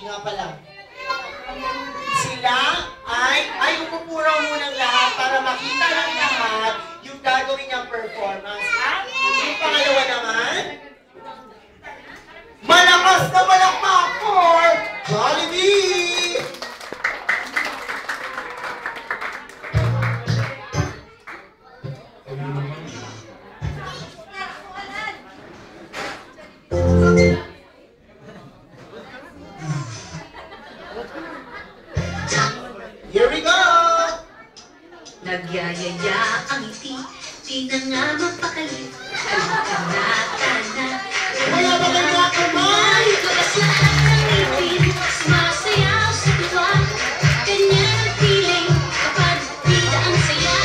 nga pala. Sila ay upupuraw munang lahat para makita ng lahat yung gagawin niyang performance. At yung pangalawa naman, malakas na malakpak for Jollibee! Here we go! Nagyayaya ang ngiti, di na nga mapakali. Halika na, kana. Wala ba kayo mga kamay? Labas lahat ng ngipin, sumasayaw sa tuwa. Ganyan ang feeling, kapag bida ang saya.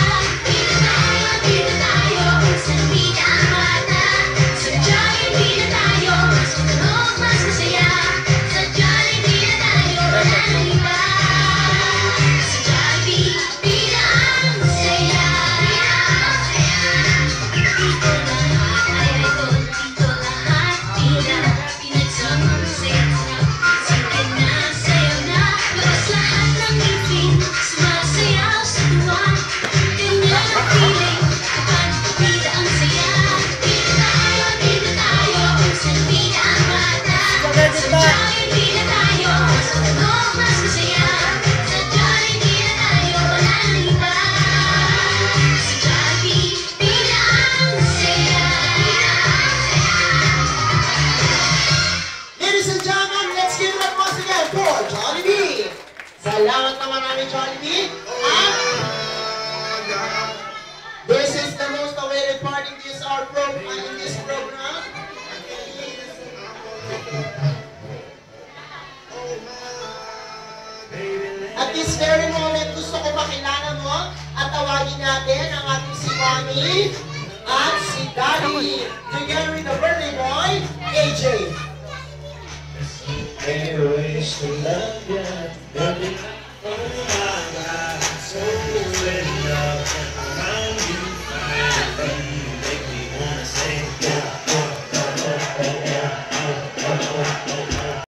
Bida tayo, sa bida ang mata. Sa Jollibee na tayo, mas tunog, mas masaya. Sa Jollibee na tayo, wala nang iba. Sa Jollibee, bida ang saya. Dito lahat ay idol, dito lahat bida. Pinagsama ang saya. Sige na, sayo na, labas lahat ng ngipin. Sumasayaw sa tuwa. Ganyan ang feeling, kapag bida ang saya. Bida tayo, sa bida ang mata. Sa Jollibee na tayo, mas tunog, mas masaya. Sa Jollibee na tayo, wala nang iba. Sa Jollibee, bida ang saya. Ladies and gentlemen, let's give it up once again for Jollibee! Salamat naman namin, Jollibee! At this is the most awaited part in this program. At this very moment, gusto ko makilala mo at tawagin natin ang ating si Mami at si Daddy together with the birthday boy, AJ. Anyways, to love ya, every umaga.